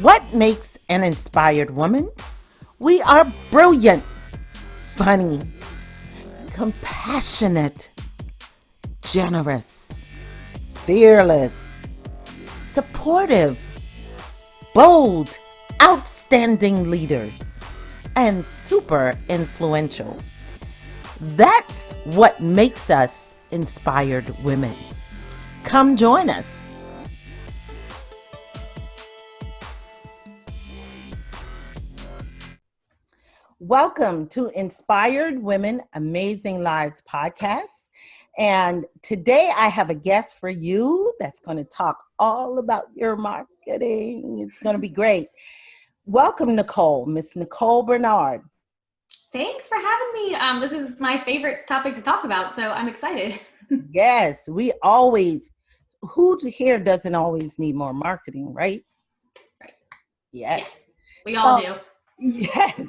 What makes an inspired woman? We are brilliant, funny, compassionate, generous, fearless, supportive, bold, outstanding leaders, and super influential. That's what makes us inspired women. Come join us. Welcome to Inspired Women Amazing Lives podcast. And today I have a guest for you that's going to talk all about your marketing. It's going to be great. Welcome, Nicole, Miss Nicole Bernard. Thanks for having me. This is my favorite topic to talk about, so I'm excited. Yes, who here doesn't always need more marketing, right? Right. Yes. Yeah, we all do. Yes.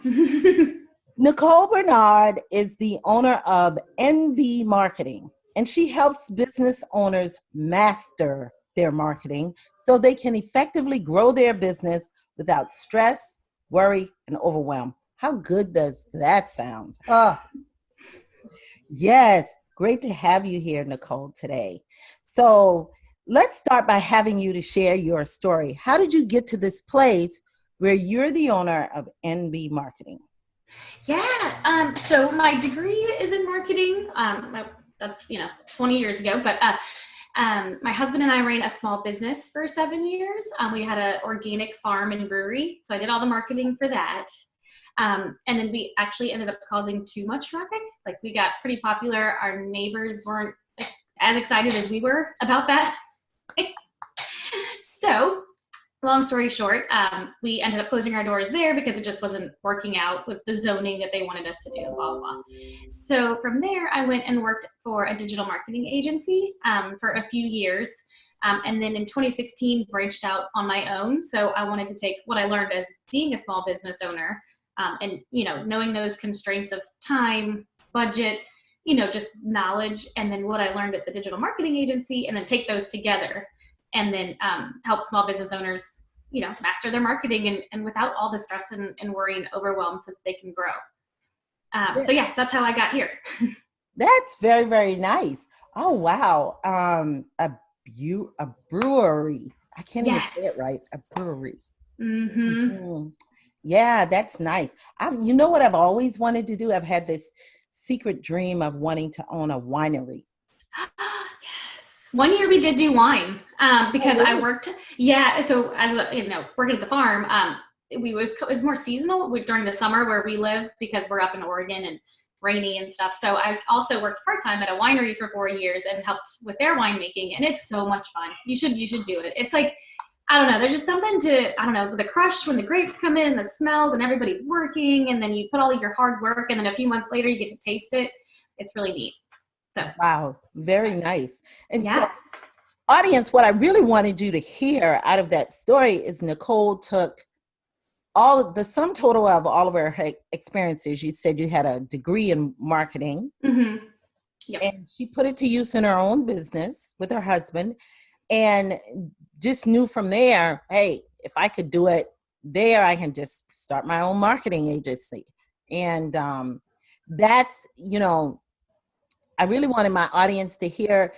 Nicole Bernard is the owner of NB Marketing, and she helps business owners master their marketing so they can effectively grow their business without stress, worry, and overwhelm. How good does that sound? Oh, yes. Great to have you here, Nicole, today. So let's start by having you to share your story. How did you get to this place where you're the owner of NB Marketing? Yeah. So my degree is in marketing. That's 20 years ago. But my husband and I ran a small business for 7 years. We had an organic farm and brewery, so I did all the marketing for that. And then we actually ended up causing too much traffic. Like we got pretty popular. Our neighbors weren't as excited as we were about that. So long story short, we ended up closing our doors there because it just wasn't working out with the zoning that they wanted us to do, blah, blah, blah. So from there, I went and worked for a digital marketing agency for a few years. And then in 2016, branched out on my own. So I wanted to take what I learned as being a small business owner and, knowing those constraints of time, budget, just knowledge, and then what I learned at the digital marketing agency, and then take those together and then help small business owners, master their marketing and without all the stress and worry and overwhelm so that they can grow. So that's how I got here. That's very, very nice. Oh, wow. A brewery. I can't even say it Yes. right. A brewery. Mm-hmm. Mhm. Yeah, that's nice. You know what I've always wanted to do? I've had this secret dream of wanting to own a winery. Yes. One year we did do wine Oh, because I really? worked. Yeah. So as working at the farm, it was more seasonal during the summer where we live because we're up in Oregon and rainy and stuff. So I also worked part time at a winery for 4 years and helped with their winemaking, and it's so much fun. You should do it. It's like I don't know. There's just something to I don't know the crush when the grapes come in, the smells, and everybody's working, and then you put all of your hard work, and then a few months later you get to taste it. It's really neat. So Wow, very nice. And so, yeah. audience, what I really wanted you to hear out of that story is Nicole took the sum total of all of her experiences. You said you had a degree in marketing, Mm-hmm. Yep. and she put it to use in her own business with her husband, and just knew from there, hey, if I could do it there, I can just start my own marketing agency. And that's, I really wanted my audience to hear,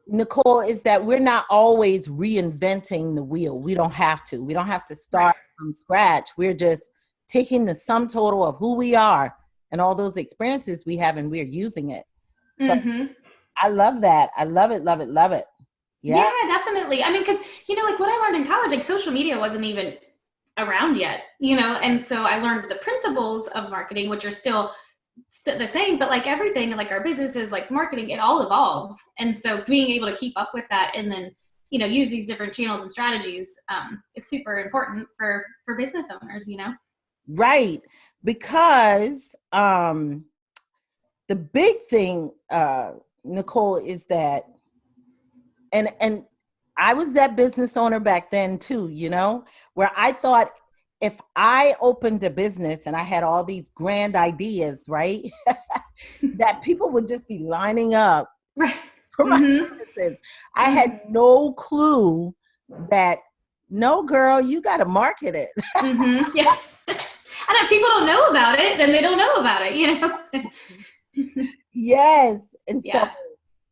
Nicole, is that we're not always reinventing the wheel. We don't have to. We don't have to Right. start from scratch. We're just taking the sum total of who we are and all those experiences we have, and we're using it. So Mm-hmm. I love that. I love it, love it, love it. Yeah. Yeah, definitely. I mean, because like what I learned in college, like social media wasn't even around yet, and so I learned the principles of marketing, which are still the same, but like everything, like our businesses, like marketing, it all evolves, and so being able to keep up with that, and then use these different channels and strategies is super important for business owners. Right. Because the big thing, Nicole, is that and I was that business owner back then too, where I thought if I opened a business and I had all these grand ideas, right, that people would just be lining up Right. for my Mm-hmm. services. I had no clue that No, girl, you got to market it. Yeah. And if people don't know about it, then they don't know about it, Yes. And so Yeah.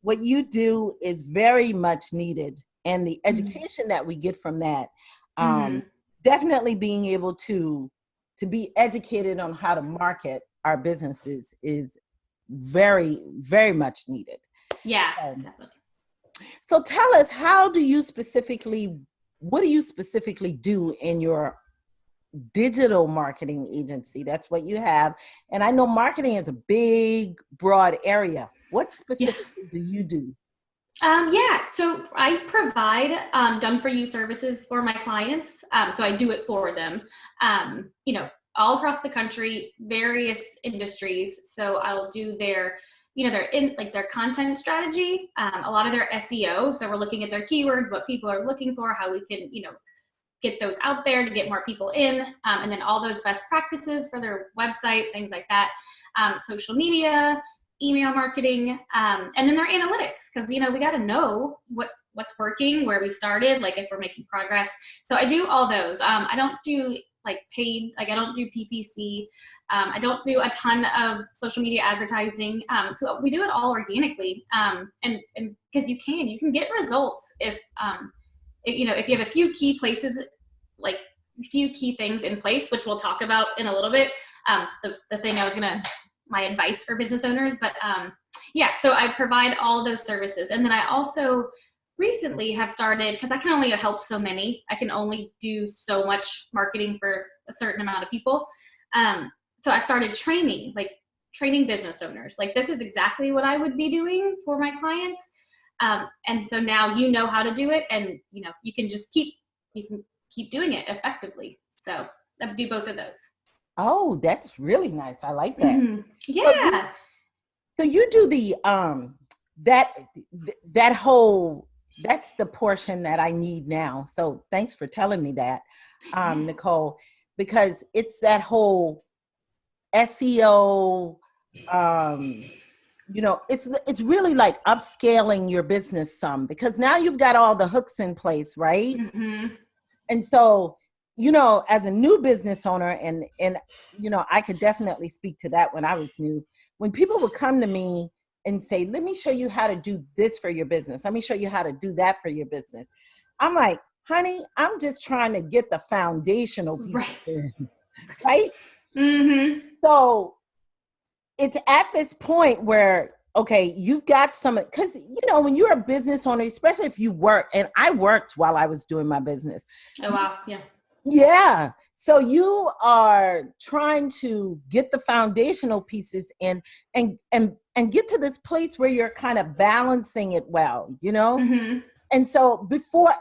what you do is very much needed. And the Mm-hmm. education that we get from that, Mm-hmm. definitely being able to be educated on how to market our businesses is very, very much needed. Yeah, Um, definitely. so tell us, what do you specifically do in your digital marketing agency? That's what you have. And I know marketing is a big, broad area. What Yeah. specifically do you do? Yeah, so I provide done for you services for my clients. So I do it for them, all across the country, various industries. So I'll do their content strategy, a lot of their SEO. So we're looking at their keywords, what people are looking for, how we can, get those out there to get more people in, and then all those best practices for their website, things like that, social media, email marketing, and then their analytics, because we got to know what's working, where we started, like if we're making progress. So I do all those. I don't do like paid, like I don't do PPC. I don't do a ton of social media advertising. So we do it all organically, and because you can get results if you have a few key places, like a few key things in place, which we'll talk about in a little bit. The thing my advice for business owners, but yeah, so I provide all those services. And then I also recently have started, because I can only help so many, I can only do so much marketing for a certain amount of people. So I've started training business owners. Like this is exactly what I would be doing for my clients. And so now you know how to do it, and you can keep doing it effectively. So I do both of those. Oh, that's really nice. I like that. Mm-hmm. So you Yeah. so you do the that that whole that's the portion that I need now. So thanks for telling me that, Yeah. Nicole, because it's that whole SEO. It's really like upscaling your business some, because now you've got all the hooks in place, right? Mm-hmm. And so, as a new business owner, and I could definitely speak to that when I was new, when people would come to me and say, let me show you how to do this for your business, let me show you how to do that for your business, I'm like, honey, I'm just trying to get the foundational pieces Right. in, right? Mm-hmm. So it's at this point where, okay, you've got some, because when you're a business owner, especially if you work, and I worked while I was doing my business. Oh wow. Yeah. Yeah. So you are trying to get the foundational pieces in, and get to this place where you're kind of balancing it well. Mm-hmm. And so before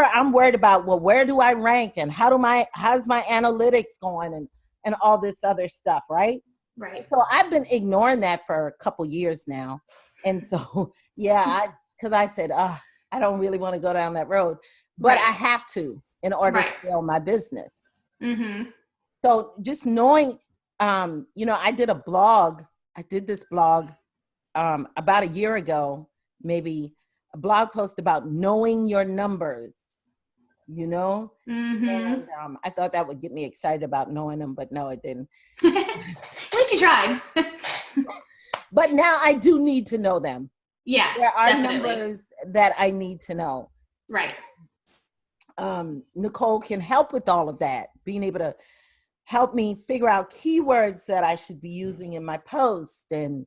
I'm worried about, well, where do I rank, and how's my analytics going, and all this other stuff, right? Right. So I've been ignoring that for a couple years now. And so yeah, because I said, I don't really want to go down that road, but Right. I have to in order to Right. scale my business. Mm-hmm. So just knowing, I did this blog about a year ago, maybe, a blog post about knowing your numbers, Mm-hmm. and I thought that would get me excited about knowing them, but no, it didn't. At least you tried. But now I do need to know them. Yeah, There are definitely. numbers that I need to know. Right. Nicole can help with all of that, being able to help me figure out keywords that I should be using in my post, and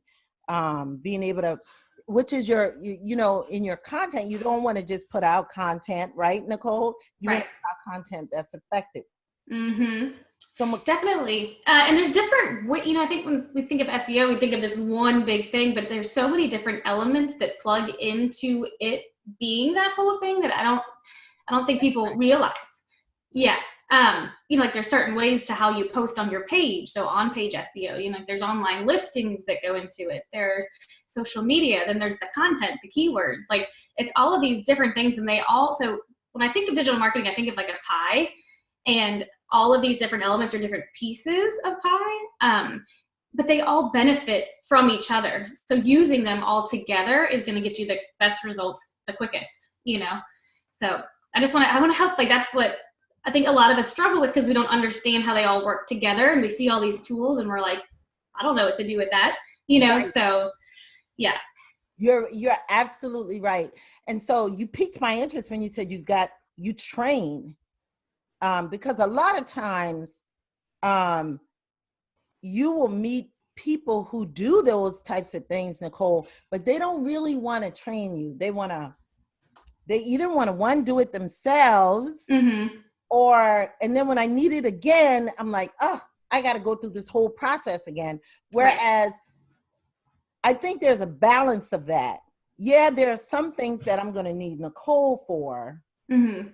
being able to, which is in your content, you don't want to just put out content, right, Nicole? You want Right. to put out content that's effective. Mm-hmm. So, Definitely. And there's different, I think when we think of SEO, we think of this one big thing, but there's so many different elements that plug into it being that whole thing that I don't think people realize. Yeah. Like there's certain ways to how you post on your page. So on page SEO, like there's online listings that go into it. There's social media, then there's the content, the keywords, like it's all of these different things. And so when I think of digital marketing, I think of like a pie, and all of these different elements are different pieces of pie. But they all benefit from each other. So using them all together is going to get you the best results the quickest. So I want to help. Like, that's what I think a lot of us struggle with, because we don't understand how they all work together, and we see all these tools and we're like, I don't know what to do with that, Right. So yeah. You're absolutely right. And so you piqued my interest when you said you train, because a lot of times um, you will meet people who do those types of things, Nicole, but they don't really want to train you. They either want to one, do it themselves, Mm-hmm. and then when I need it again, I'm like, oh, I got to go through this whole process again. Right. Whereas I think there's a balance of that. Yeah, there are some things that I'm going to need Nicole for, Mm-hmm.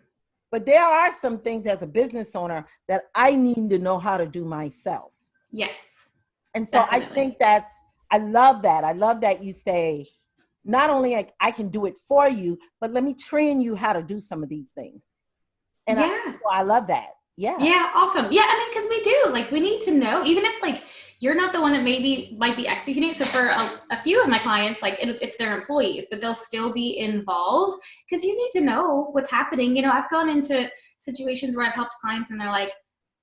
but there are some things as a business owner that I need to know how to do myself. Yes, And so I definitely. think I love that. I love that you say, not only I can do it for you, but let me train you how to do some of these things. And Yeah. I love that. Yeah. Yeah, awesome. Yeah, I mean, because we do, like, we need to know, even if, like, you're not the one that maybe might be executing. So for a few of my clients, like, it's their employees, but they'll still be involved, because you need to know what's happening. I've gone into situations where I've helped clients and they're like,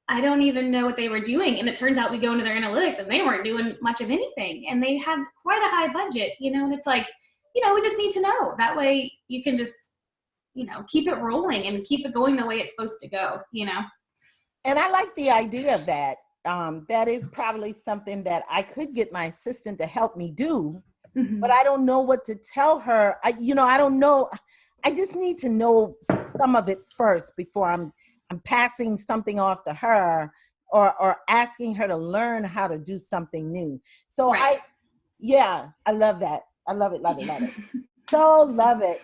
I don't even know what they were doing. And it turns out we go into their analytics and they weren't doing much of anything. And they had quite a high budget, and it's like, we just need to know. That way you can just, keep it rolling and keep it going the way it's supposed to go. And I like the idea of that. That is probably something that I could get my assistant to help me do, but Mm-hmm. I don't know what to tell her. I don't know. I just need to know some of it first before I'm passing something off to her, or asking her to learn how to do something new. So Right. I love that. I love it, love it, love it. So Awesome. love it.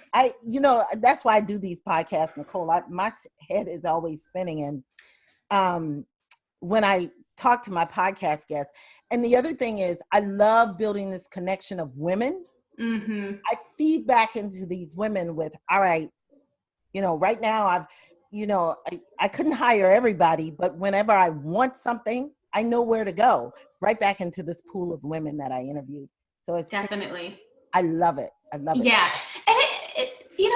That's why I do these podcasts, Nicole. My head is always spinning, and um, when I talk to my podcast guests. And the other thing is, I love building this connection of women. Mm-hmm. I feed back into these women with, all right, right now I couldn't hire everybody, but whenever I want something, I know where to go, right back into this pool of women that I interviewed. So Definitely. I love it. I love it. Yeah. And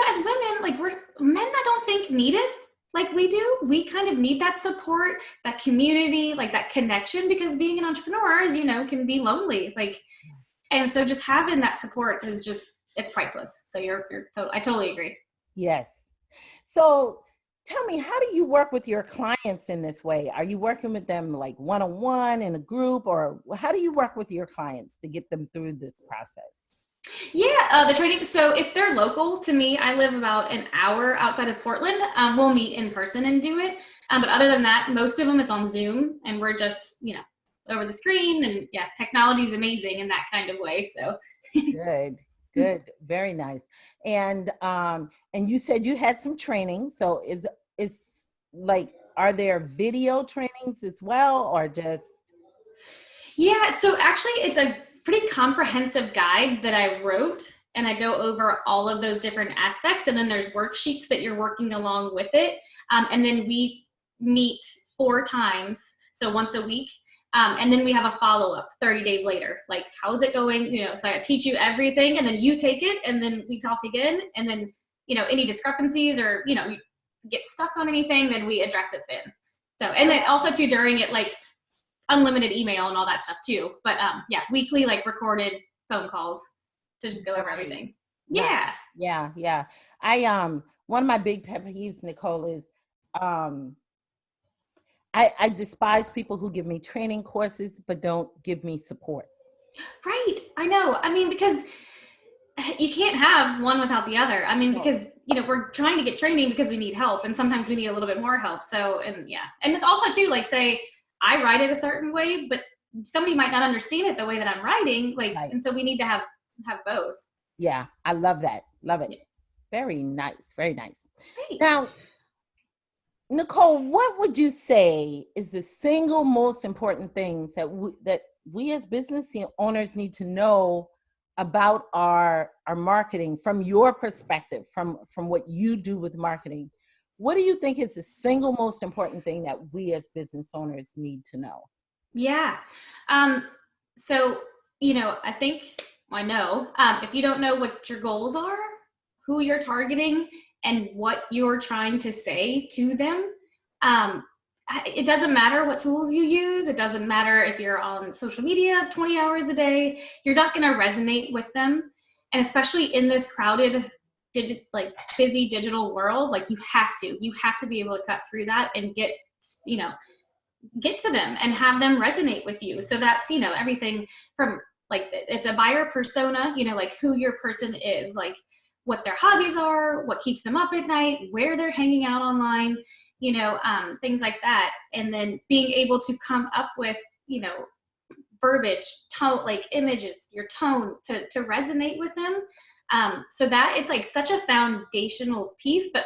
as women, like, men, I don't think need it like we do. We kind of need that support, that community, like that connection, because being an entrepreneur, as you know, can be lonely. Like, and so just having that support is just, it's priceless. So I totally agree. Yes. So tell me, how do you work with your clients in this way? Are you working with them like one-on-one in a group, or how do you work with your clients to get them through this process? Yeah, the training. So if they're local to me, I live about an hour outside of Portland. We'll meet in person and do it. But other than that, most of them it's on Zoom, and we're just over the screen. And yeah, technology is amazing in that kind of way. So Good, good, very nice. And you said you had some training. So is like, are there video trainings as well, or just? yeah, so actually, it's a pretty comprehensive guide that I wrote, and I go over all of those different aspects. And then there's worksheets that you're working along with it. And then we meet 4 times, so once a week. And then we have a follow-up 30 days later. Like, how's it going? So I teach you everything, and then you take it, and then we talk again. And then, any discrepancies, or, you get stuck on anything, then we address it then. So, and then also too, during it, like, unlimited email and all that stuff too. But yeah, weekly, like, recorded phone calls to just go over everything. Nice. Yeah. Yeah. One of my big pet peeves, Nicole, is um I despise people who give me training courses but don't give me support. Right. I know. I mean, because you can't have one without the other. I mean, No. because we're trying to get training because we need help, and sometimes we need a little bit more help. So, and yeah, and it's also too, like, say I write it a certain way, but somebody might not understand it the way that I'm writing, like, Right. and so we need to have both. Yeah, I love that. Love it. Yeah. Very nice. Very nice. Thanks. Now, Nicole, what would you say is the single most important things that we as business owners need to know about our marketing from your perspective, from what you do with marketing? What do you think is the single most important thing that we as business owners need to know? Yeah. So, I think, I know, if you don't know what your goals are, who you're targeting, and what you're trying to say to them. It doesn't matter what tools you use. It doesn't matter if you're on social media 20 hours a day. You're not going to resonate with them. And especially in this crowded, busy digital world, like you have to be able to cut through that and get to them and have them resonate with you. So that's, everything from like, it's a buyer persona, like who your person is, like what their hobbies are, what keeps them up at night, where they're hanging out online, things like that. And then being able to come up with, verbiage, tone, like images, your tone to resonate with them. So that it's like such a foundational piece. But,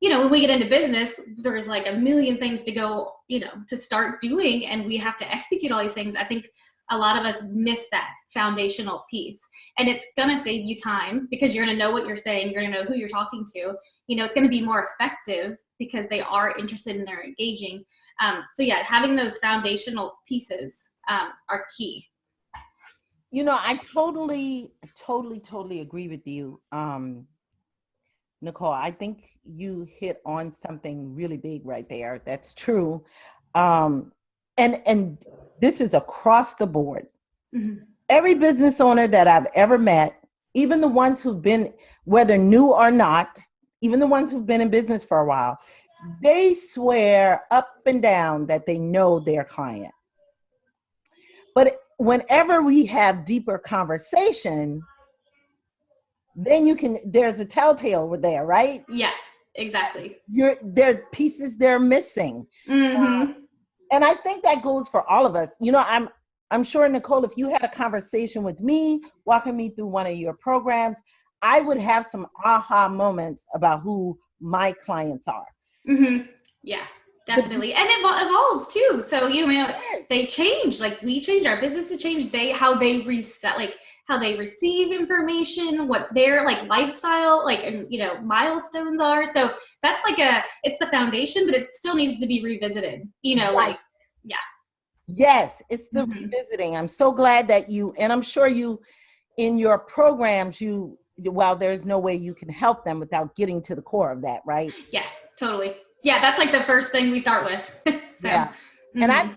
when we get into business, there's like a million things to go, to start doing, and we have to execute all these things. I think a lot of us miss that foundational piece, and it's going to save you time because you're going to know what you're saying. You're going to know who you're talking to. It's going to be more effective because they are interested and they're engaging. So yeah, having those foundational pieces are key. I totally agree with you. Nicole, I think you hit on something really big right there. That's true. And this is across the board. Mm-hmm. Every business owner that I've ever met, even the ones who've been, whether new or not, even the ones who've been in business for a while, they swear up and down that they know their client. But whenever we have deeper conversation, then there's a telltale there, right? Yeah, exactly. There are pieces they're missing. Mm-hmm. And I think that goes for all of us. I'm sure, Nicole, if you had a conversation with me, walking me through one of your programs, I would have some aha moments about who my clients are. Mm-hmm. Yeah, definitely. And it evolves too. So, they change, like we change, our businesses change, how they reset, like how they receive information, what their like lifestyle, like, and, milestones are. So that's like it's the foundation, but it still needs to be revisited, right. Like, yeah. Yes, it's the revisiting. I'm so glad that and I'm sure you, in your programs, while there's no way you can help them without getting to the core of that, right? Yeah, totally. Yeah, that's like the first thing we start with. So, yeah. And I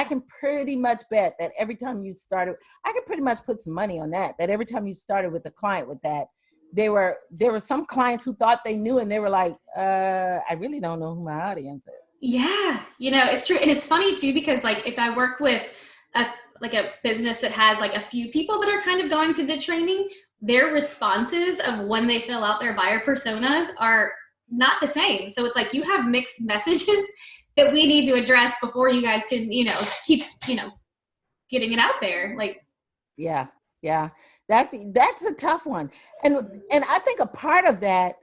can pretty much bet that every time you started, I can pretty much put some money on that every time you started with a client with that, there were some clients who thought they knew, and they were like, I really don't know who my audience is. Yeah, it's true. And it's funny too, because like if I work with a business that has like a few people that are kind of going to the training, their responses of when they fill out their buyer personas are not the same. So it's like you have mixed messages that we need to address before you guys can, keep, getting it out there. Like, yeah. That's a tough one. And I think a part of that,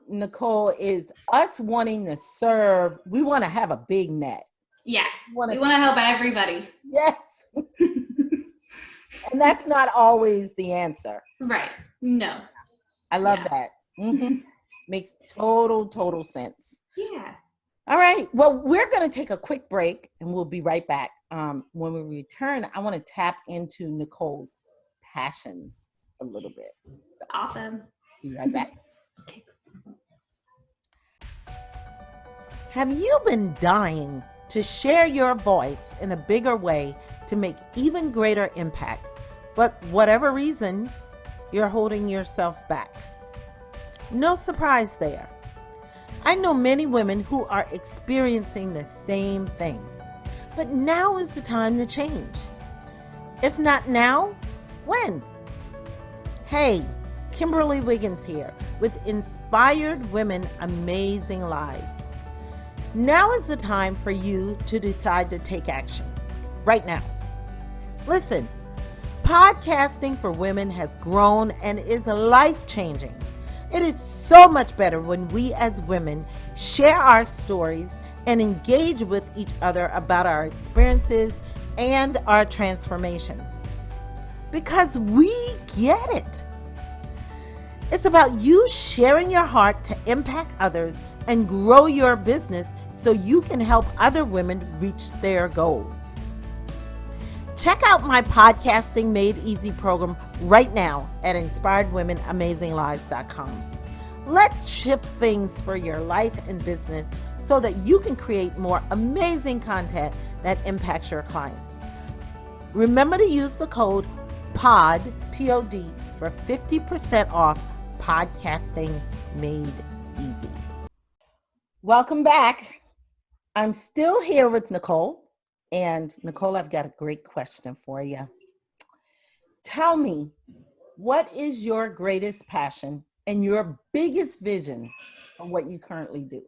Nicole, is us wanting to serve. We want to have a big net. Yeah. We want to help everybody. Yes. And that's not always the answer. Right. No. I love that. Mm-hmm. Makes total sense. Yeah. All right. Well, we're going to take a quick break and we'll be right back. When we return, I want to tap into Nicole's passions a little bit. Awesome. Be right back. Okay. Have you been dying to share your voice in a bigger way to make even greater impact, but whatever reason, you're holding yourself back? No surprise there. I know many women who are experiencing the same thing, but now is the time to change. If not now, when? Hey, Kimberly Wiggins here with Inspired Women Amazing Lives. Now is the time for you to decide to take action. Right now. Listen, podcasting for women has grown and is life-changing. It is so much better when we as women share our stories and engage with each other about our experiences and our transformations. Because we get it. It's about you sharing your heart to impact others and grow your business so you can help other women reach their goals. Check out my Podcasting Made Easy program right now at inspiredwomenamazinglives.com. Let's shift things for your life and business so that you can create more amazing content that impacts your clients. Remember to use the code POD, P-O-D, for 50% off podcasting made easy. Welcome back. I'm still here with Nicole. And Nicole, I've got a great question for you. Tell me, what is your greatest passion and your biggest vision for what you currently do?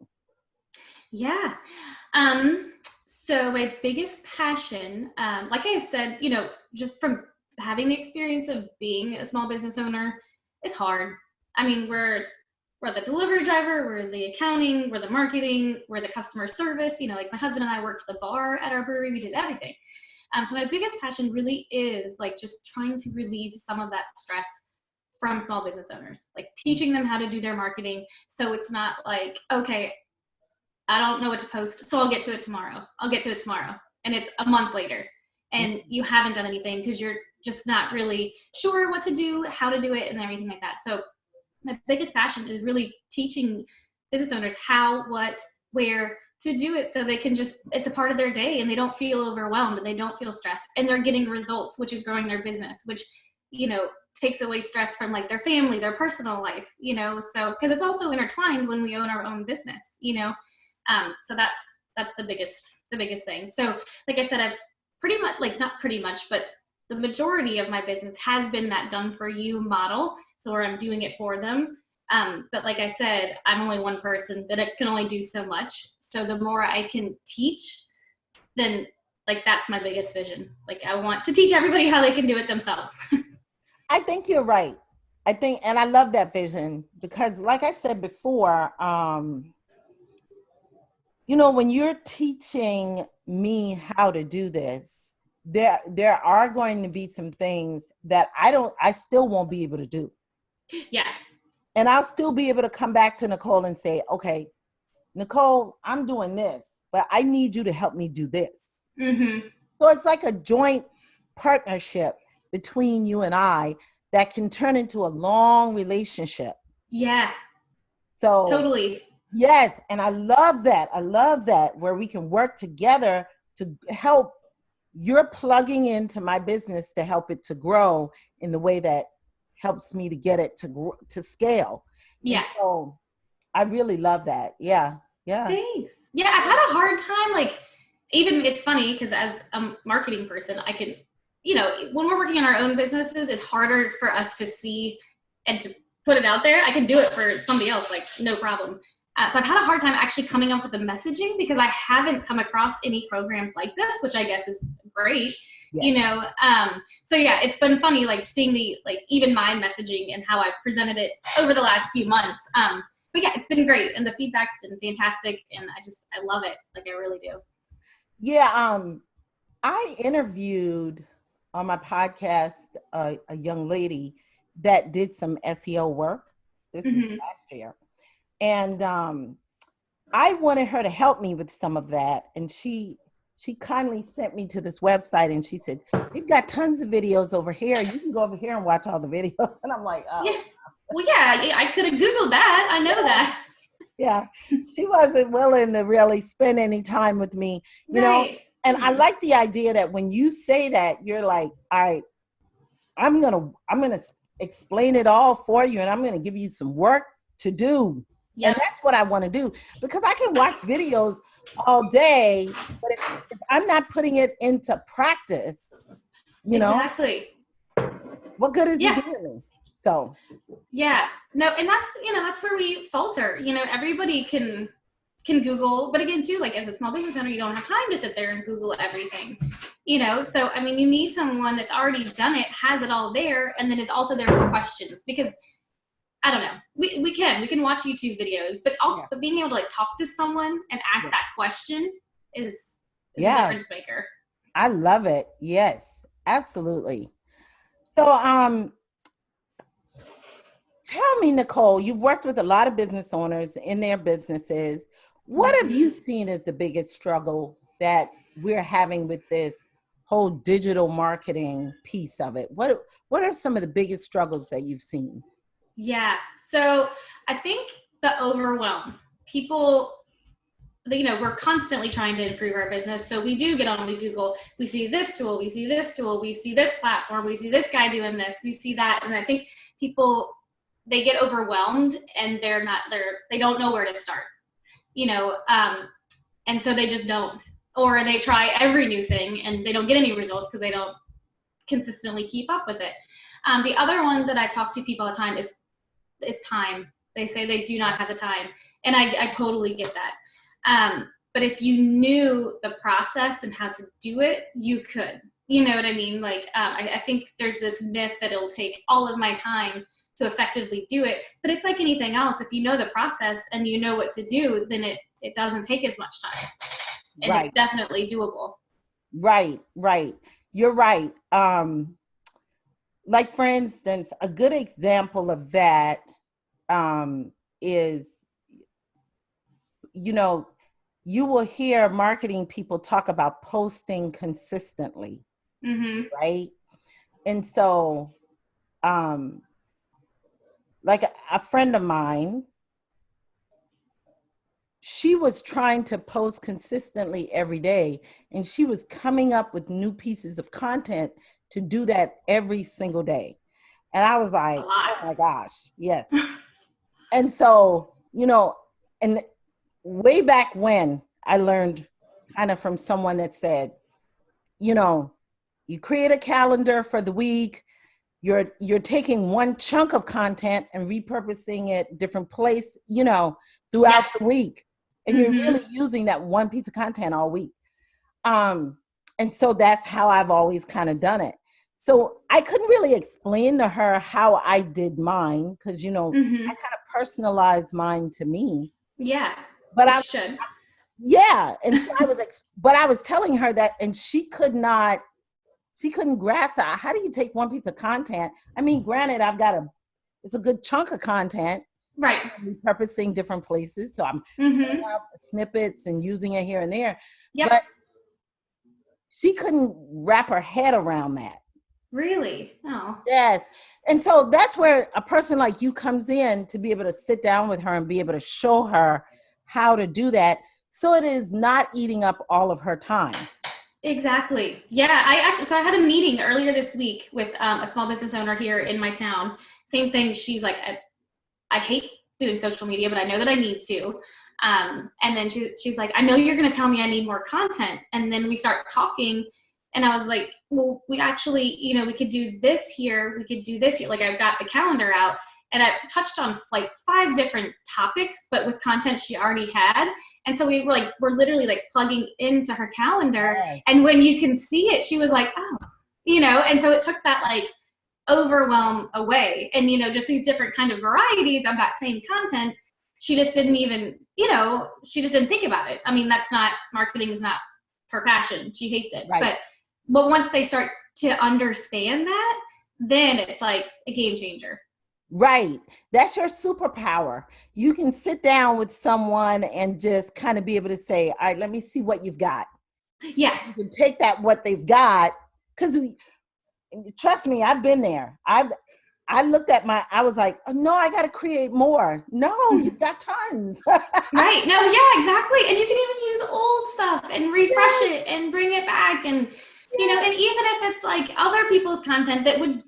Yeah. So my biggest passion, like I said, just from having the experience of being a small business owner, it's hard. I mean, we're the delivery driver, we're the accounting, we're the marketing, we're the customer service. Like my husband and I worked the bar at our brewery. We did everything. So my biggest passion really is like just trying to relieve some of that stress from small business owners, like teaching them how to do their marketing. So it's not like, okay, I don't know what to post, so I'll get to it tomorrow. And it's a month later and you haven't done anything because you're just not really sure what to do, how to do it, and everything like that. So my biggest passion is really teaching business owners how, what, where to do it so they can just, it's a part of their day and they don't feel overwhelmed and they don't feel stressed and they're getting results, which is growing their business, which, takes away stress from like their family, their personal life, so, because it's also intertwined when we own our own business, so that's the biggest thing. So like I said, I've pretty much, like not pretty much, but the majority of my business has been that done for you model. So where I'm doing it for them. But like I said, I'm only one person that can only do so much. So the more I can teach, then like that's my biggest vision. Like I want to teach everybody how they can do it themselves. I think you're right. And I love that vision because like I said before, when you're teaching me how to do this, there are going to be some things that I still won't be able to do. Yeah. And I'll still be able to come back to Nicole and say, okay, Nicole, I'm doing this, but I need you to help me do this. Mm-hmm. So it's like a joint partnership between you and I that can turn into a long relationship. Yeah. So totally. Yes. And I love that where we can work together to help. You're plugging into my business to help it to grow in the way that helps me to get it to scale. Yeah. And so I really love that. Yeah. Yeah. Thanks. Yeah. I've had a hard time. Like even it's funny because as a marketing person, I can, when we're working on our own businesses, it's harder for us to see and to put it out there. I can do it for somebody else, like no problem. So I've had a hard time actually coming up with the messaging because I haven't come across any programs like this, which I guess is great, So yeah, it's been funny, like seeing even my messaging and how I've presented it over the last few months. But yeah, it's been great. And the feedback's been fantastic. And I love it. Like I really do. Yeah. I interviewed on my podcast, a young lady that did some SEO work. This is last year. And I wanted her to help me with some of that. And she kindly sent me to this website and she said, we've got tons of videos over here. You can go over here and watch all the videos. And I'm like, oh. Yeah. Well, yeah, I could have Googled that. I know that. Yeah. She wasn't willing to really spend any time with me, know. And I like the idea that when you say that, you're like, all right, I'm going to explain it all for you. And I'm going to give you some work to do. Yep. And that's what I want to do because I can watch videos all day, but if I'm not putting it into practice, exactly. What good is it doing me? So yeah, no, and that's where we falter. Everybody can Google, but again too, like as a small business owner, you don't have time to sit there and Google everything. So I mean, you need someone that's already done it, has it all there, and then is also there for questions because I don't know. We can watch YouTube videos, but also but being able to like talk to someone and ask that question is a difference maker. I love it. Yes, absolutely. So tell me, Nicole, you've worked with a lot of business owners in their businesses. What have you seen as the biggest struggle that we're having with this whole digital marketing piece of it? What are some of the biggest struggles that you've seen? Yeah. So I think the overwhelm. People, we're constantly trying to improve our business. So we do get on, we Google, we see this tool, we see this tool, we see this platform, we see this guy doing this, we see that. And I think people, they get overwhelmed and they don't know where to start, and so they just don't. Or they try every new thing and they don't get any results because they don't consistently keep up with it. The other one that I talk to people all the time is time. They say they do not have the time. And I totally get that. But if you knew the process and how to do it, you could. You know what I mean? Like, I think there's this myth that it'll take all of my time to effectively do it. But it's like anything else. If you know the process and you know what to do, then it doesn't take as much time. And Right. It's definitely doable. Right. You're right. Like, for instance, a good example of that is, you will hear marketing people talk about posting consistently, right? And so, like a friend of mine, she was trying to post consistently every day, and she was coming up with new pieces of content to do that every single day. And I was like, oh my gosh, yes. And so, and way back when, I learned kind of from someone that said, you create a calendar for the week, you're taking one chunk of content and repurposing it different place, throughout the week. And you're really using that one piece of content all week. And so that's how I've always kind of done it. So I couldn't really explain to her how I did mine because, I kind of personalized mine to me. Yeah. But I should. Yeah. And so I was telling her that, and she couldn't grasp it. How do you take one piece of content? I mean, granted, it's a good chunk of content. Right. Repurposing different places. So I'm putting out snippets and using it here and there. Yep. But she couldn't wrap her head around that. Really? Oh. Yes. And so that's where a person like you comes in to be able to sit down with her and be able to show her how to do that. So it is not eating up all of her time. Exactly. Yeah. I had a meeting earlier this week with a small business owner here in my town. Same thing. She's like, I hate doing social media, but I know that I need to. And then she's like, I know you're going to tell me I need more content. And then we start talking and I was like, well, we actually, we could do this here. We could do this here. Like I've got the calendar out and I touched on like 5 different topics, but with content she already had. And so we're literally like plugging into her calendar. Yes. And when you can see it, she was like, oh, and so it took that like overwhelm away. And, just these different kind of varieties of that same content. She just didn't even, she just didn't think about it. I mean, marketing is not her passion. She hates it. Right. But once they start to understand that, then it's like a game changer. Right. That's your superpower. You can sit down with someone and just kind of be able to say, all right, let me see what you've got. Yeah. You can take what they've got, because trust me, I've been there. I looked at I was like, oh, no, I got to create more. No, you've got tons. Right. No, yeah, exactly. And you can even use old stuff and refresh it and bring it back. And, and even if it's like other people's content that would,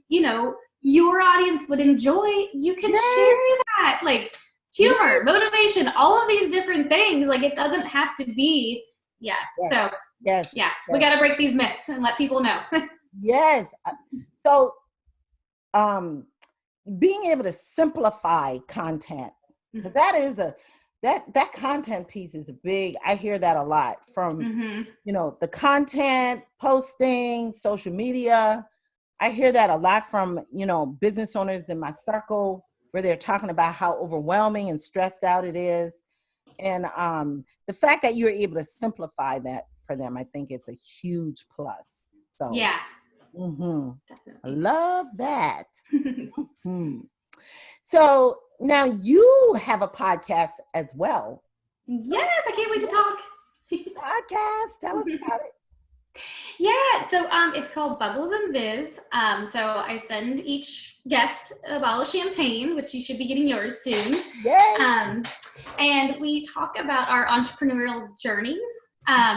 your audience would enjoy, you can share that. Like humor, motivation, all of these different things. Like it doesn't have to be, So, we got to break these myths and let people know. Yes. So, being able to simplify content, because that is that content piece is big. I hear that a lot from, the content, posting, social media. I hear that a lot from, business owners in my circle where they're talking about how overwhelming and stressed out it is. And the fact that you're able to simplify that for them, I think it's a huge plus. So yeah. I love that. So now you have a podcast as well. Yes, I can't wait to talk. Podcast, tell us about it. Yeah, so it's called Bubbles and Biz. So I send each guest a bottle of champagne, which you should be getting yours soon. Yay! Um, and we talk about our entrepreneurial journeys.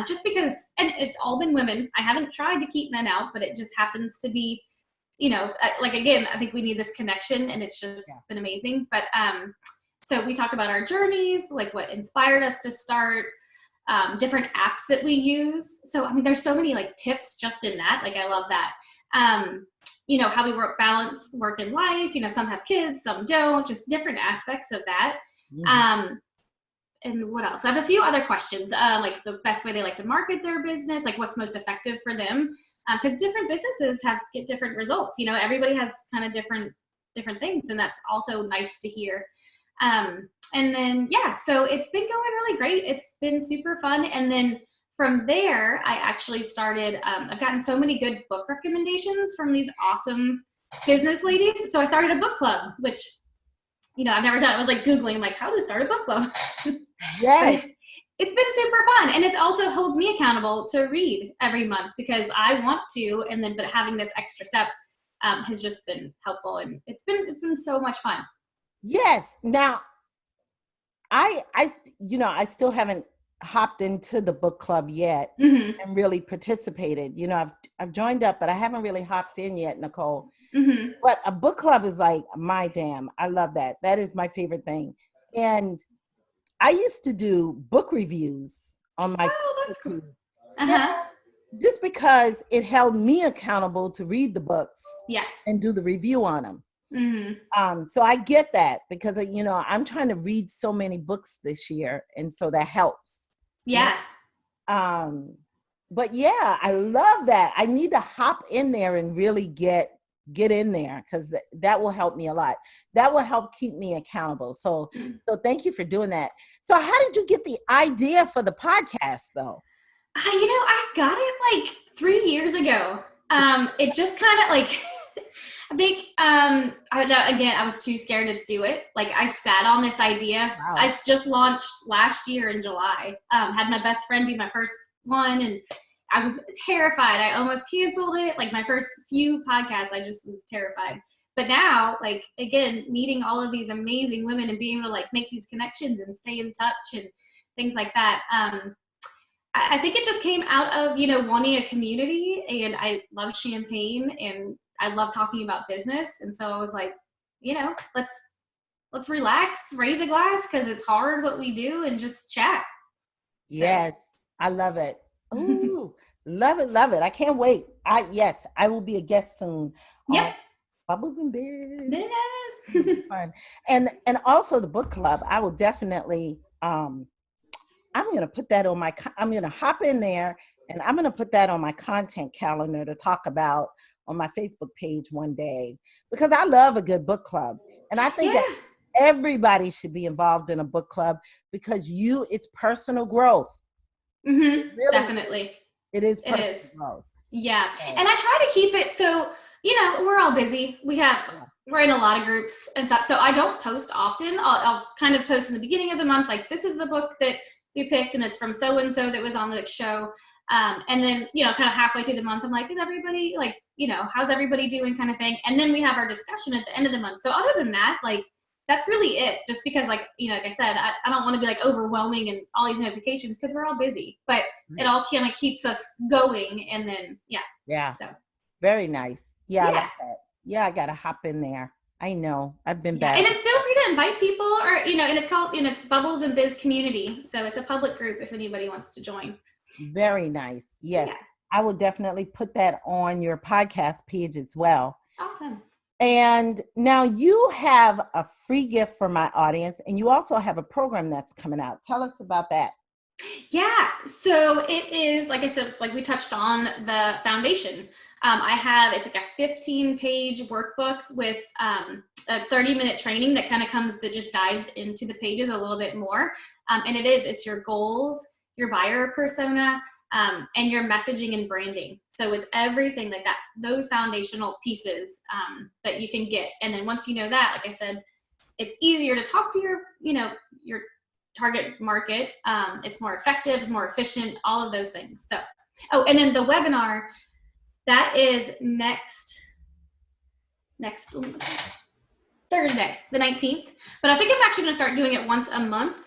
Just because, and it's all been women. I haven't tried to keep men out, but it just happens to be, like again, I think we need this connection, and it's just Yeah. been amazing. But so we talk about our journeys, like what inspired us to start, different apps that we use. So, I mean, there's so many like tips just in that. Like, I love that. How we balance work and life. Some have kids, some don't, just different aspects of that. Mhm. And what else? I have a few other questions, like the best way they like to market their business, like what's most effective for them, because different businesses get different results. Everybody has kind of different things, and that's also nice to hear. And then so it's been going really great. It's been super fun. And then from there, I actually started. I've gotten so many good book recommendations from these awesome business ladies. So I started a book club, which I've never done. I was like Googling, like, how to start a book club. Yes. But it's been super fun, and it also holds me accountable to read every month because I want to, but having this extra step has just been helpful, and it's been so much fun. Yes. Now, I still haven't hopped into the book club yet Hmm. and really participated. I've joined up, but I haven't really hopped in yet, Nicole. Hmm. But a book club is like my jam. I love that. That is my favorite thing. And I used to do book reviews on my Oh, Facebook that's cool. page. Yeah, Uh-huh. just because it held me accountable to read the books Yeah. and do the review on them. Hmm. So I get that because I'm trying to read so many books this year, and so that helps. You Yeah. know, but yeah, I love that. I need to hop in there and really get in there because that will help me a lot. That will help keep me accountable. So thank you for doing that. So how did you get the idea for the podcast though? I got it like 3 years ago. It just kind of like, I think, I don't know, again, I was too scared to do it. Like, I sat on this idea. I Wow. just launched last year in July. Had my best friend be my first one, and I was terrified. I almost canceled it. Like, my first few podcasts, I just was terrified. But now, like, again, meeting all of these amazing women and being able to like make these connections and stay in touch and things like that. I think it just came out of, wanting a community, and I love champagne and I love talking about business. And so I was like, let's relax, raise a glass because it's hard what we do, and just chat. So Yes, I love it. Ooh, love it, love it. I can't wait. Yes, I will be a guest soon yep. on Bubbles and Biz. It'll Yeah. be fun. And also the book club. I will definitely I'm gonna put that on I'm gonna hop in there and I'm gonna put that on my content calendar to talk about on my Facebook page one day because I love a good book club. And I think that Yeah. everybody should be involved in a book club because it's personal growth. It really is. Definitely. It is It is. personal growth. Yeah. So, And I try to keep it so, we're all busy. yeah. We're in a lot of groups and stuff. So I don't post often. I'll kind of post in the beginning of the month, like, this is the book that we picked and it's from so and so that was on the show. And then, kind of halfway through the month, I'm like, is everybody like, how's everybody doing, kind of thing. And then we have our discussion at the end of the month. So other than that, like, that's really it. Just because, like, like I said, I don't want to be like overwhelming and all these notifications because we're all busy. But it Right. all kind of keeps us going. And then, Yeah. so Very nice. Yeah, I like yeah. that. Yeah, I gotta hop in there. I know. I've been Yeah. And battling. then feel free to invite people, or, and it's called, it's Bubbles and Biz Community. So it's a public group if anybody wants to join. Very nice. Yes. Yeah. I will definitely put that on your podcast page as well. Awesome. And now you have a free gift for my audience, and you also have a program that's coming out. Tell us about that. Yeah, so it is, like I said, like we touched on the foundation. It's like a 15-page workbook with a 30-minute training that just dives into the pages a little bit more. And it's your goals, your buyer persona, and your messaging and branding. So it's everything like that, those foundational pieces that you can get. And then once you know that, like I said, it's easier to talk to your target market. It's more effective, it's more efficient, all of those things. So Oh, and then the webinar, that is next Thursday, the 19th. But I think I'm actually going to start doing it once a month.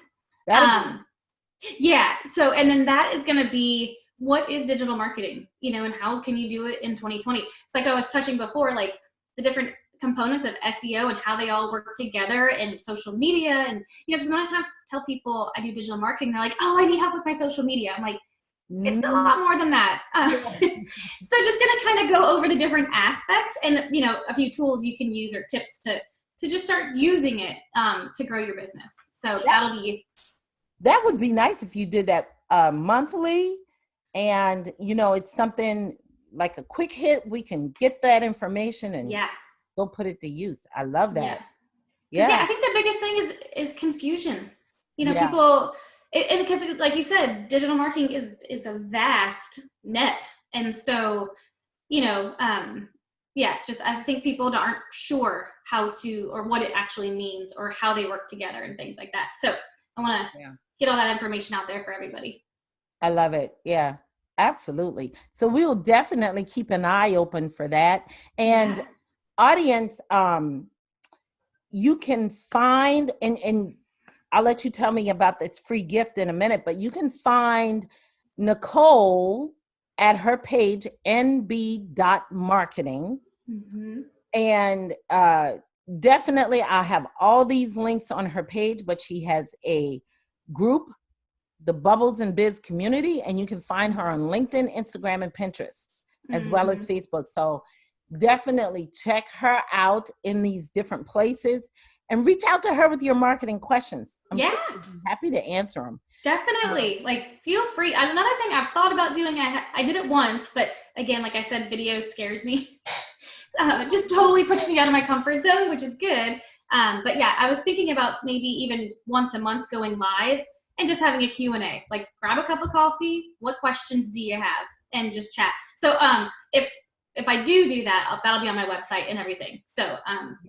Yeah. So, and then that is going to be, what is digital marketing, and how can you do it in 2020? It's like I was touching before, like the different components of SEO and how they all work together, and social media. And, because when I tell people I do digital marketing, they're like, oh, I need help with my social media. I'm like, it's a lot more than that. So just going to kind of go over the different aspects and, a few tools you can use or tips to just start using it to grow your business. So that would be nice if you did that monthly, and it's something like a quick hit. We can get that information and go put it to use. I love that. Yeah, I think the biggest thing is confusion. People, and because like you said, digital marketing is a vast net, and so just I think people aren't sure how to, or what it actually means, or how they work together and things like that. So I want to get all that information out there for everybody. I love it. Yeah, absolutely. So we will definitely keep an eye open for that. And audience, you can find, and I'll let you tell me about this free gift in a minute, but you can find Nicole at her page, nb.marketing. Mm-hmm. And definitely I'll have all these links on her page, but she has a group, the Bubbles and Biz community, and you can find her on LinkedIn, Instagram, and Pinterest, as well as Facebook. So definitely check her out in these different places and reach out to her with your marketing questions. I'm sure she'll be happy to answer them. Definitely. Feel free. Another thing I've thought about doing, I did it once, but again, like I said, video scares me. It just totally puts me out of my comfort zone, which is good. But yeah, I was thinking about maybe even once a month going live and just having a Q&A, like grab a cup of coffee. What questions do you have? And just chat. So if I do that, that'll be on my website and everything. So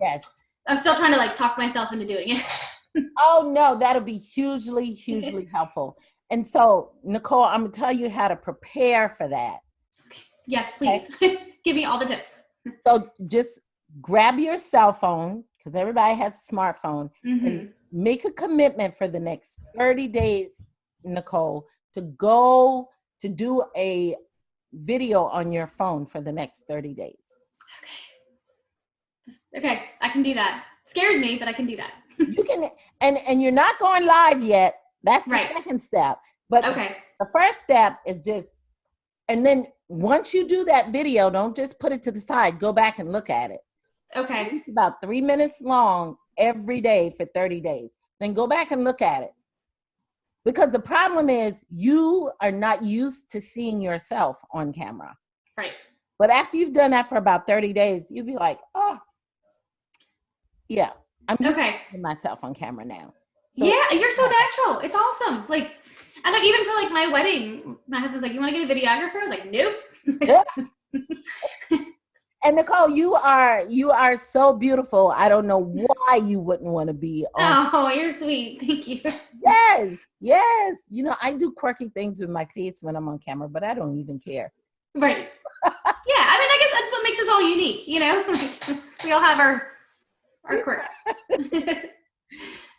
yes, I'm still trying to talk myself into doing it. Oh no, that'll be hugely, hugely helpful. And so, Nicole, I'm gonna tell you how to prepare for that. Yes, please. Okay? Give me all the tips. So just grab your cell phone, because everybody has a smartphone, and make a commitment for the next 30 days, Nicole, to go to do a video on your phone for the next 30 days. Okay, I can do that. Scares me, but I can do that. You can, and you're not going live yet. That's the second step. But the first step is just, and then once you do that video, don't just put it to the side. Go back and look at it. Okay. It's about 3 minutes long every day for 30 days. Then go back and look at it. Because the problem is you are not used to seeing yourself on camera. Right. But after you've done that for about 30 days, you'll be like, oh, yeah, I'm used to seeing myself on camera now. So, yeah, you're so natural. It's awesome. I know even for my wedding, my husband's like, you want to get a videographer? I was like, nope. And Nicole, you are so beautiful. I don't know why you wouldn't want to be on. Oh, you're sweet. Thank you. Yes. I do quirky things with my face when I'm on camera, but I don't even care. Right. Yeah, I guess that's what makes us all unique, we all have our quirks.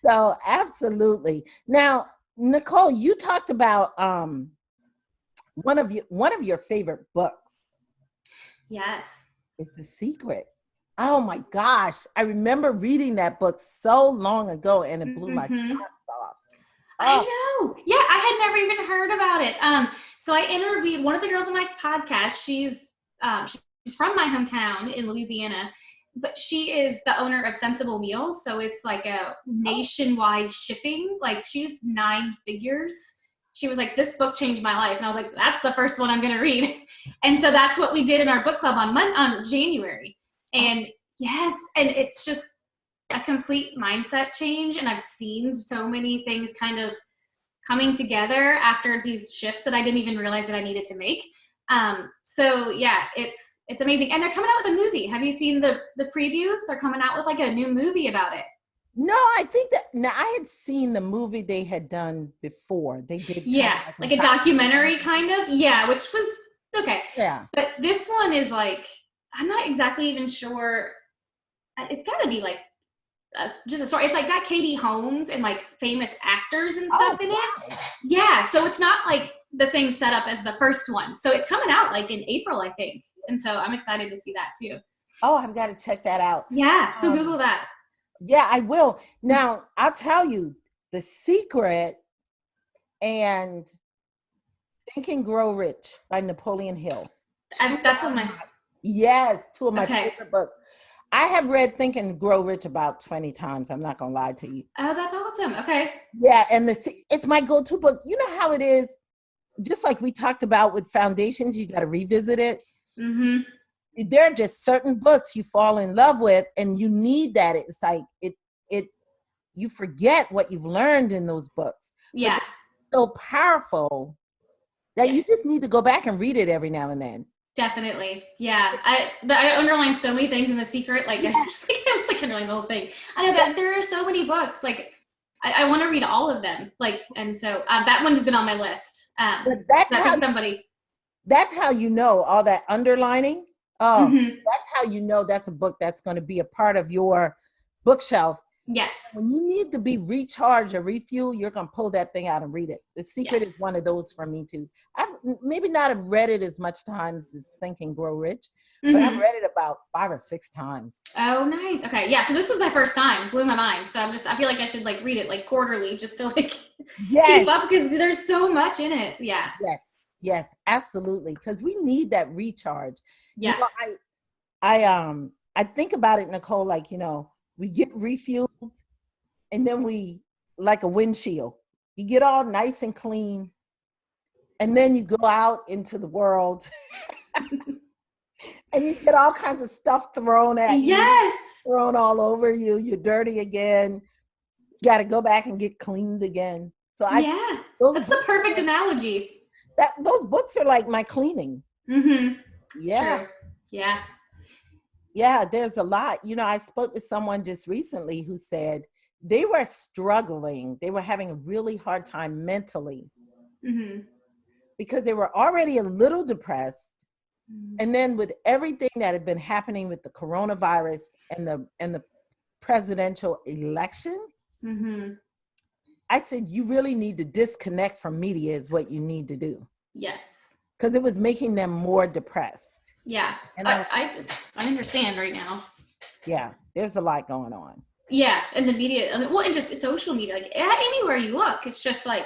So absolutely. Now, Nicole, you talked about one of your favorite books. Yes. It's The Secret. Oh my gosh. I remember reading that book so long ago and it blew my socks off. I know. Yeah, I had never even heard about it. So I interviewed one of the girls on my podcast. She's from my hometown in Louisiana, but she is the owner of Sensible Meals. So it's like a nationwide shipping. She's 9 figures. She was like, this book changed my life. And I was like, that's the first one I'm going to read. And so that's what we did in our book club on January. And yes, and it's just a complete mindset change. And I've seen so many things kind of coming together after these shifts that I didn't even realize that I needed to make. So yeah, it's amazing. And they're coming out with a movie. Have you seen the previews? They're coming out with a new movie about it. No, I think that now I had seen the movie they had done before. They did kind Yeah, of like a like a documentary kind of. Yeah, which was okay. yeah. But this one is like, I'm not exactly even sure. It's got to be like just a story. It's like got Katie Holmes and like famous actors and stuff Oh in it. wow. Yeah, so it's not like the same setup as the first one. So it's coming out like in April, I think. And so I'm excited to see that too. Oh, I've got to check that out. Yeah, so Um, Google that. yeah, I will. Now, I'll tell you, The Secret and Think and Grow Rich by Napoleon Hill. Two That's of on my, my, yes, two of my okay. favorite books. I have read Think and Grow Rich about 20 times. I'm not gonna lie to you. Oh, that's awesome. Okay. Yeah, and it's my go-to book. You know how it is, just like we talked about with foundations, you got to revisit it. Mm-hmm. There are just certain books you fall in love with, and you need that. It's like it you forget what you've learned in those books, but Yeah. they're so powerful that Yeah. you just need to go back and read it every now and then. Definitely. Yeah. I underlined so many things in The Secret. Like, Yeah. I was like underlining the whole thing. I know that there are so many books. Like, I want to read all of them. Like, and so that one's been on my list. But I think somebody. that's how you know all that underlining. Oh, Mm-hmm. that's how you know that's a book that's going to be a part of your bookshelf. Yes. When you need to be recharged or refuel, you're going to pull that thing out and read it. The Secret Yes. is one of those for me too. I've maybe not have read it as much times as Think and Grow Rich, but I've read it about 5 or 6 times. Oh, nice. Okay. Yeah. So this was my first time. Blew my mind. So I feel like I should like read it like quarterly just to like Yes, keep up because there's so much in it. Yeah. yes, yes, absolutely. Because we need that recharge. You Yeah. know, I think about it, Nicole, like, we get refueled and then we like a windshield. You get all nice and clean, and then you go out into the world and you get all kinds of stuff thrown at you, Yes. thrown all over you. You're dirty again. You got to go back and get cleaned again. So Yeah. those That's the books perfect analogy. those books are like my cleaning. Mm-hmm. It's Yeah. true. Yeah. Yeah, there's a lot. I spoke to someone just recently who said they were struggling. They were having a really hard time mentally Mm-hmm. because they were already a little depressed. And then with everything that had been happening with the coronavirus and the presidential election, Mm-hmm. I said, you really need to disconnect from media is what you need to do. Yes. Because it was making them more depressed. Yeah. And I understand right now. yeah, there's a lot going on. Yeah, and the media, well, and just social media, like anywhere you look, it's just like,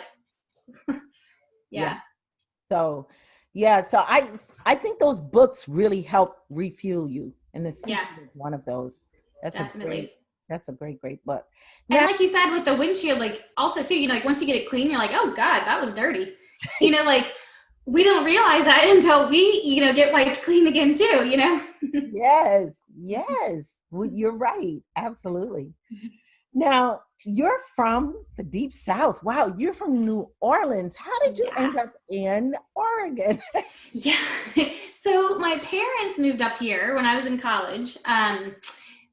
yeah. So, yeah, so I think those books really help refuel you, and The Secret is one of those. Definitely. That's a great book. And Now, like you said with the windshield, like also too, like once you get it clean, you're like, oh God, that was dirty. Like we don't realize that until we, get wiped clean again too, yes, well, you're right, absolutely. Now, you're from the deep South. Wow, you're from New Orleans. How did you end up in Oregon? Yeah. So my parents moved up here when I was in college.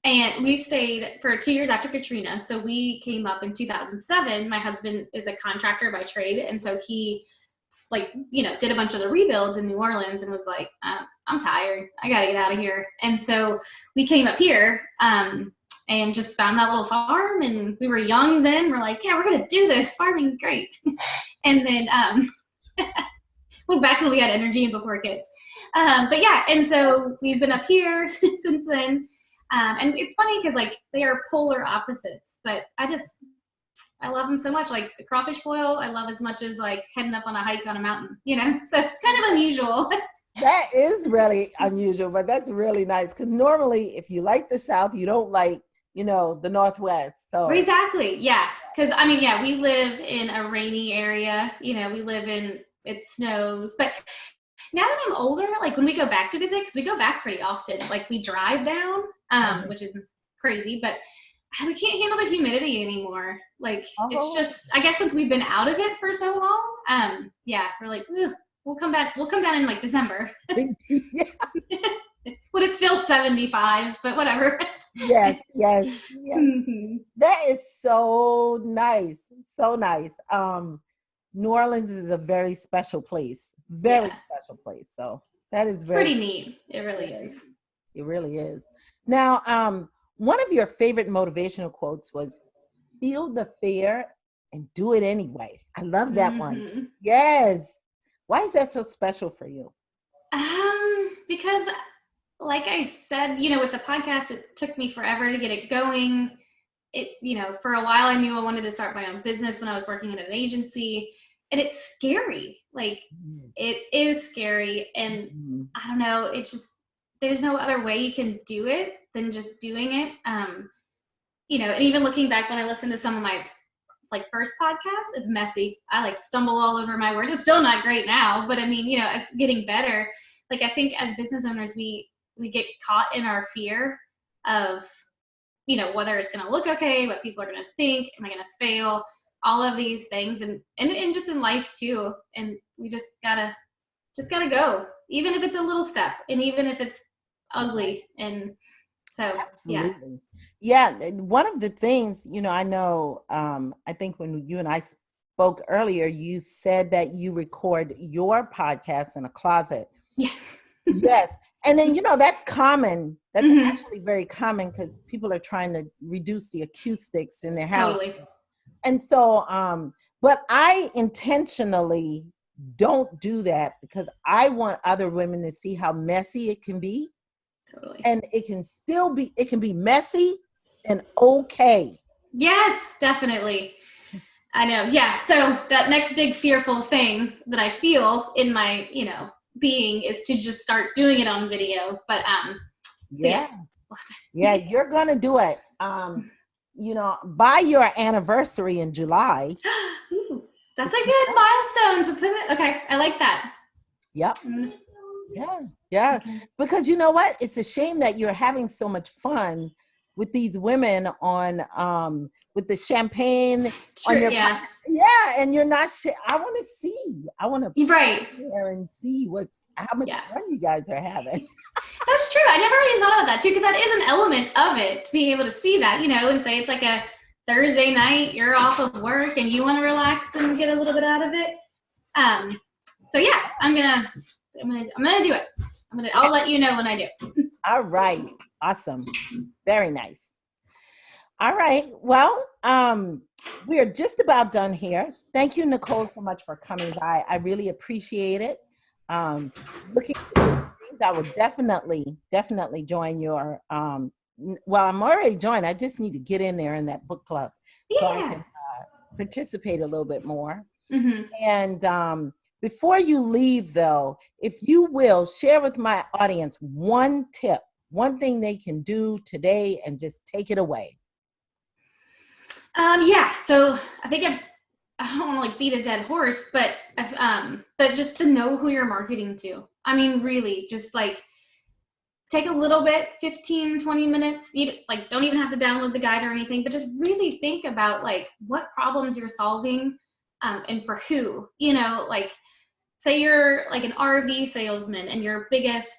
And we stayed for 2 years after Katrina. So we came up in 2007. My husband is a contractor by trade. And so he did a bunch of the rebuilds in New Orleans and was like, I'm tired. I got to get out of here. And so we came up here and just found that little farm. And we were young then. We're like, yeah, we're going to do this. Farming's great. And then well, back when we had energy and before kids. But yeah, and so we've been up here since then. And it's funny because they are polar opposites, but I love them so much. Like the crawfish boil, I love as much as heading up on a hike on a mountain, So it's kind of unusual. That is really unusual, but that's really nice because normally if you like the South, you don't like, the Northwest. So exactly, yeah. Because we live in a rainy area. We live in it snows, but now that I'm older, when we go back to visit, because we go back pretty often, we drive down, which is crazy, but we can't handle the humidity anymore. It's just, I guess since we've been out of it for so long, so we're like, we'll come back. We'll come down in December. yeah. But it's still 75, but whatever. Yes, yes, yes. Mhm. That is so nice. So nice. New Orleans is a very special place. Very Yeah, special place. So that is it's very, pretty neat. It really is. it really is. Now, one of your favorite motivational quotes was feel the fear and do it anyway. I love that one. Hmm. Yes. Why is that so special for you? Because like I said, with the podcast, it took me forever to get it going. For a while, I knew I wanted to start my own business when I was working in an agency, and it's scary. Like, Yes. it is scary, and Mhm. I don't know. It's just there's no other way you can do it than just doing it. And even looking back when I listened to some of my like first podcasts, it's messy. I like stumble all over my words. It's still not great now, but I mean, it's getting better. Like I think as business owners, we get caught in our fear of whether it's going to look okay, what people are going to think, am I going to fail, all of these things, and just in life too. And we just gotta go, even if it's a little step, and even if it's Right. ugly. And so, yeah, Absolutely. Yeah. One of the things, I know, I think when you and I spoke earlier, you said that you record your podcast in a closet. yeah, Yes. And then, that's common. That's hmm, actually very common because people are trying to reduce the acoustics in their house. totally, And so, but I intentionally don't do that because I want other women to see how messy it can be. totally. And it can be messy and okay. Yes, definitely. I know. Yeah. So that next big fearful thing that I feel in my, being is to just start doing it on video. But so yeah. Yeah. Yeah. You're going to do it. By your anniversary in July. Ooh, that's a good milestone to put it. Okay, I like that. Yep. Mm, Yeah, yeah. okay. Because you know what? It's a shame that you're having so much fun with these women on with the champagne on True. your Yeah. yeah, and you're not I want to see. I want to You're right. there and see how much Yeah. fun you guys are having. That's true. I never even thought of that too, because that is an element of it to be able to see that, and say it's like a Thursday night, you're off of work and you want to relax and get a little bit out of it. Um, so yeah, I'm gonna do it. I'll let you know when I do. All right. Awesome. Very nice. All right. Well, we are just about done here. Thank you, Nicole, so much for coming by. I really appreciate it. Looking forward to things, I will definitely join your. Well, I'm already joined. I just need to get in there in that book club so I Yeah. can participate a little bit more. Hmm. And before you leave, though, if you will share with my audience one tip, one thing they can do today, and just take it away. Yeah. So I think I don't want to like beat a dead horse, but but just to know who you're marketing to. I mean, really, just like take a little bit, 15, 20 minutes. You like don't even have to download the guide or anything, but just really think about like what problems you're solving, and for who. Like say you're like an RV salesman and your biggest,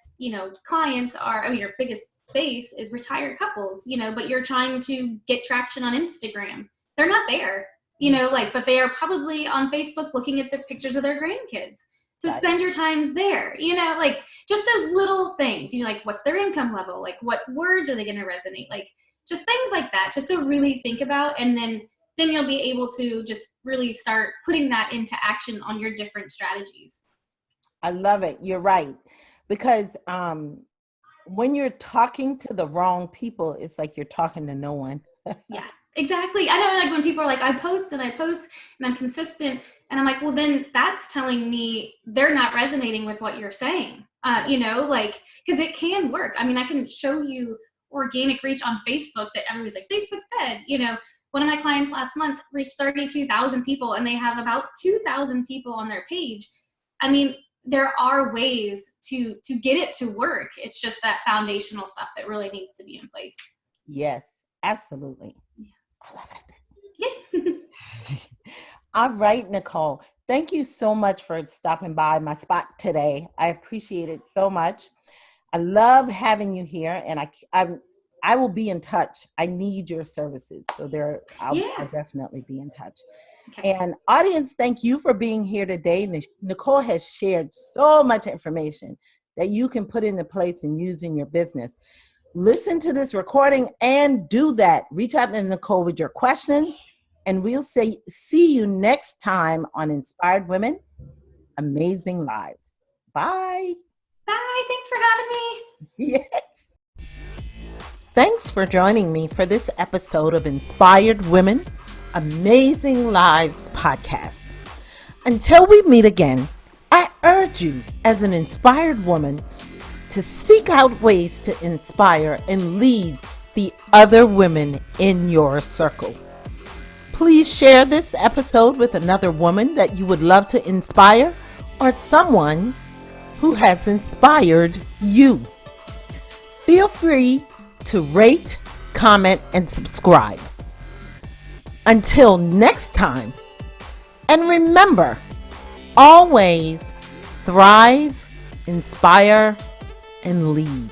clients are, I mean, your biggest base is retired couples, but you're trying to get traction on Instagram. They're not there, but they are probably on Facebook looking at the pictures of their grandkids. So Got it. spend your times there, like just those little things, like what's their income level? Like what words are they going to resonate? Like just things like that, just to really think about. And then you'll be able to just really start putting that into action on your different strategies. I love it. You're right. Because when you're talking to the wrong people, it's like you're talking to no one. Yeah, exactly. I know, like when people are like, I post and I'm consistent, and I'm like, well, then that's telling me they're not resonating with what you're saying. Like, because it can work. I mean, I can show you organic reach on Facebook that everybody's like, Facebook's dead. One of my clients last month reached 32,000 people, and they have about 2,000 people on their page. I mean, there are ways to get it to work. It's just that foundational stuff that really needs to be in place. Yes, absolutely. I love Yeah. it. All right, Nicole. Thank you so much for stopping by my spot today. I appreciate it so much. I love having you here, and I will be in touch. I need your services. So I'll Yeah. definitely be in touch. Okay. And audience, thank you for being here today. Nicole has shared so much information that you can put into place and use in your business. Listen to this recording and do that. Reach out to Nicole with your questions, and we'll see you next time on Inspired Women, Amazing Lives. Bye. Bye. Thanks for having me. Yes. Thanks for joining me for this episode of Inspired Women, Amazing Lives podcast. Until we meet again, I urge you as an inspired woman to seek out ways to inspire and lead the other women in your circle. Please share this episode with another woman that you would love to inspire or someone who has inspired you. Feel free to rate, comment, and subscribe. Until next time, and remember, always thrive, inspire, and lead.